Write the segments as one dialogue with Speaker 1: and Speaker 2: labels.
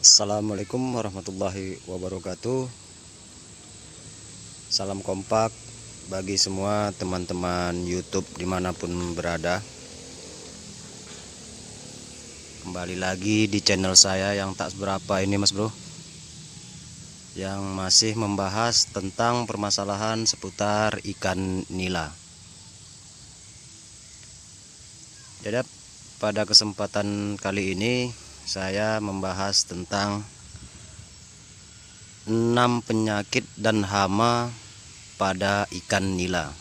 Speaker 1: Assalamualaikum warahmatullahi wabarakatuh. Salam kompak bagi semua teman-teman YouTube dimanapun berada. Kembali lagi di channel saya yang tak seberapa ini mas bro, yang masih membahas tentang permasalahan seputar ikan nila. Jadi pada kesempatan kali ini saya membahas tentang 6 penyakit dan hama pada ikan nila,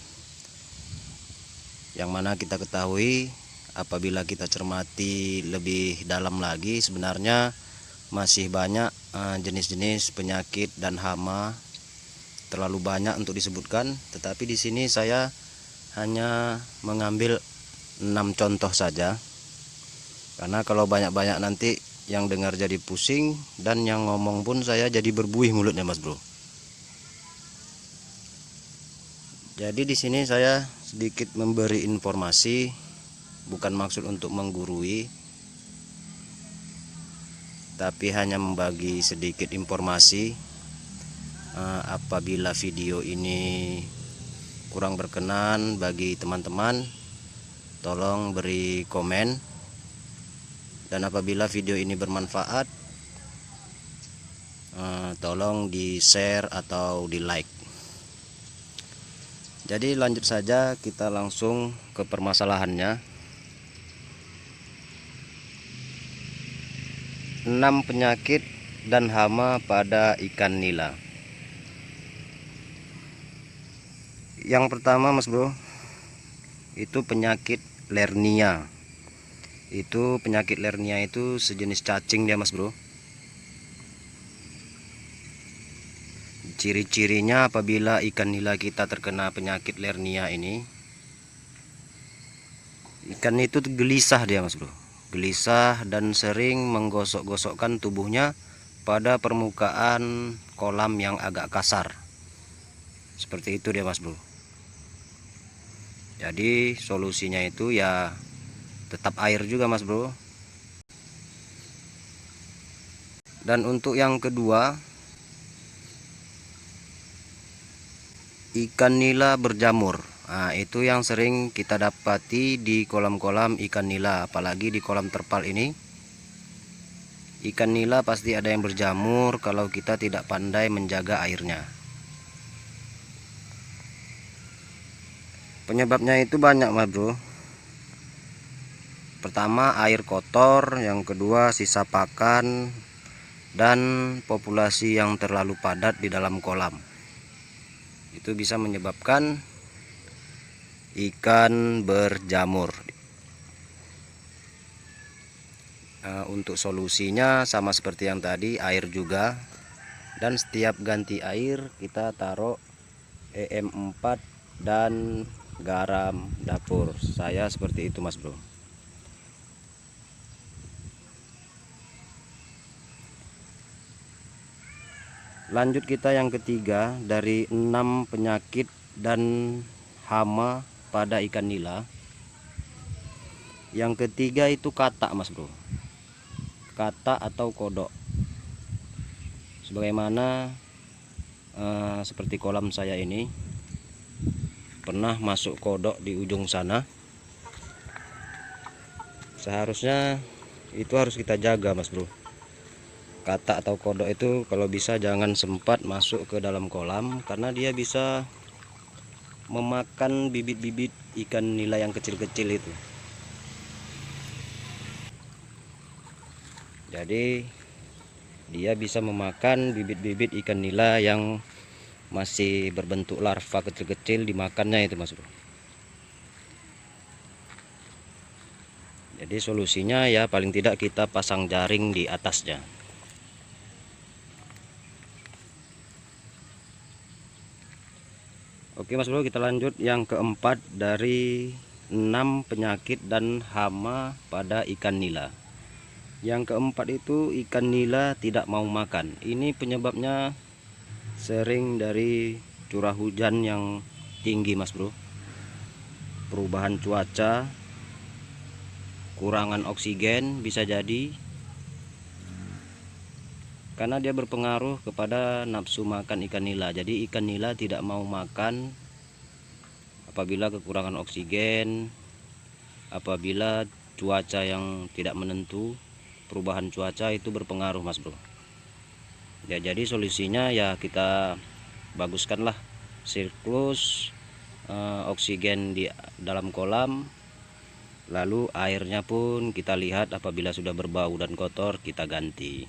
Speaker 1: yang mana kita ketahui apabila kita cermati lebih dalam lagi, sebenarnya masih banyak jenis-jenis penyakit dan hama, terlalu banyak untuk disebutkan. Tetapi di sini saya hanya mengambil 6 contoh saja, karena kalau banyak-banyak nanti yang dengar jadi pusing, dan yang ngomong pun saya jadi berbuih mulutnya mas bro. Jadi di sini saya sedikit memberi informasi, bukan maksud untuk menggurui, tapi hanya membagi sedikit informasi. Apabila video ini kurang berkenan bagi teman-teman, tolong beri komen. Dan apabila video ini bermanfaat, tolong di share atau di like. Jadi lanjut saja, kita langsung ke permasalahannya. 6 penyakit dan hama pada ikan nila. Yang pertama mas bro, itu penyakit lernia. Itu penyakit lernia itu sejenis cacing dia mas bro. Ciri-cirinya apabila ikan nila kita terkena penyakit lernia ini, ikan itu gelisah dia mas bro, gelisah dan sering menggosok-gosokkan tubuhnya pada permukaan kolam yang agak kasar. Seperti itu dia mas bro. Jadi solusinya itu ya tetap air juga mas bro. Dan untuk yang kedua, ikan nila berjamur. Nah, itu yang sering kita dapati di kolam-kolam ikan nila, apalagi di kolam terpal ini. Ikan nila pasti ada yang berjamur kalau kita tidak pandai menjaga airnya. Penyebabnya itu banyak mas bro. Pertama, air kotor, yang kedua sisa pakan, dan populasi yang terlalu padat di dalam kolam. Itu bisa menyebabkan ikan berjamur. Untuk solusinya sama seperti yang tadi, air juga. Dan setiap ganti air kita taruh EM4 dan garam dapur. Saya seperti itu mas bro. Lanjut kita yang ketiga dari 6 penyakit dan hama pada ikan nila. Yang ketiga itu katak mas bro, katak atau kodok. Sebagaimana seperti kolam saya ini pernah masuk kodok di ujung sana. Seharusnya itu harus kita jaga mas bro. Katak atau kodok itu kalau bisa jangan sempat masuk ke dalam kolam, karena dia bisa memakan bibit-bibit ikan nila yang kecil-kecil itu. Jadi dia bisa memakan bibit-bibit ikan nila yang masih berbentuk larva kecil-kecil, dimakannya itu mas bro. Jadi solusinya ya paling tidak kita pasang jaring di atasnya. Oke mas bro, kita lanjut yang keempat dari 6 penyakit dan hama pada ikan nila. Yang keempat itu ikan nila tidak mau makan. Ini penyebabnya sering dari curah hujan yang tinggi mas bro, perubahan cuaca, kurangan oksigen bisa jadi, karena dia berpengaruh kepada nafsu makan ikan nila. Jadi ikan nila tidak mau makan apabila kekurangan oksigen, apabila cuaca yang tidak menentu. Perubahan cuaca itu berpengaruh, Mas Bro. Ya, jadi solusinya ya kita baguskanlah siklus oksigen di dalam kolam. Lalu airnya pun kita lihat apabila sudah berbau dan kotor kita ganti.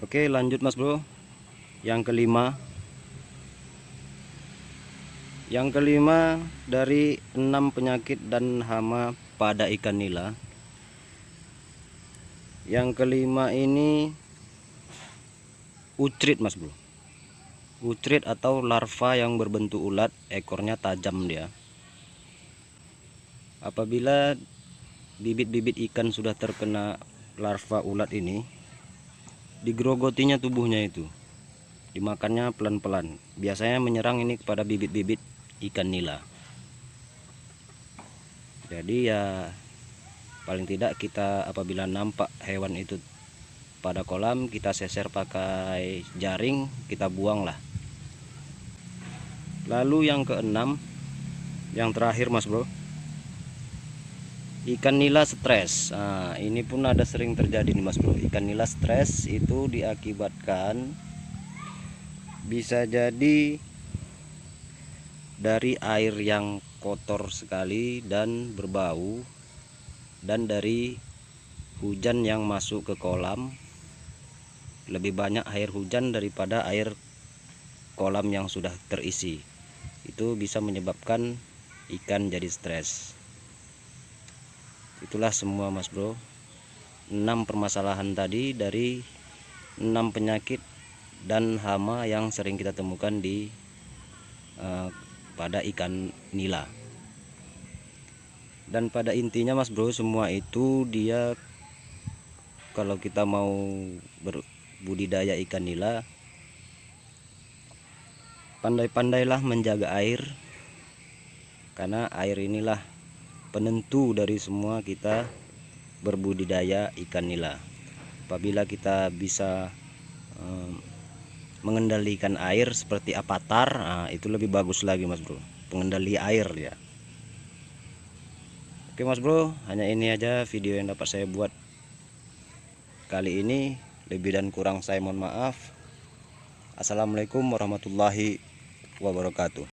Speaker 1: Oke, lanjut Mas Bro. Yang kelima. Yang kelima dari 6 penyakit dan hama pada ikan nila. Yang kelima ini ucrit, Mas Bro. Ucrit atau larva yang berbentuk ulat, ekornya tajam dia. Apabila bibit-bibit ikan sudah terkena larva ulat ini, digerogotinya tubuhnya itu, dimakannya pelan-pelan. Biasanya menyerang ini kepada bibit-bibit ikan nila. Jadi ya paling tidak kita apabila nampak hewan itu pada kolam, kita seser pakai jaring, kita buang lah. Lalu yang keenam, yang terakhir Mas Bro, ikan nila stres. Nah, ini pun ada sering terjadi nih Mas Bro. Ikan nila stres itu diakibatkan bisa jadi dari air yang kotor sekali dan berbau, dan dari hujan yang masuk ke kolam. Lebih banyak air hujan daripada air kolam yang sudah terisi. Itu bisa menyebabkan ikan jadi stres. Itulah semua Mas Bro, 6 permasalahan tadi dari 6 penyakit dan hama yang sering kita temukan di pada ikan nila. Dan pada intinya Mas Bro, semua itu dia kalau kita mau berbudidaya ikan nila, pandai-pandailah menjaga air, karena air inilah penentu dari semua kita berbudidaya ikan nila. Apabila kita bisa mengendalikan air seperti avatar, nah, itu lebih bagus lagi Mas Bro, pengendali air ya. Oke Mas Bro, hanya ini aja video yang dapat saya buat kali ini. Lebih dan kurang saya mohon maaf. Assalamualaikum warahmatullahi wabarakatuh.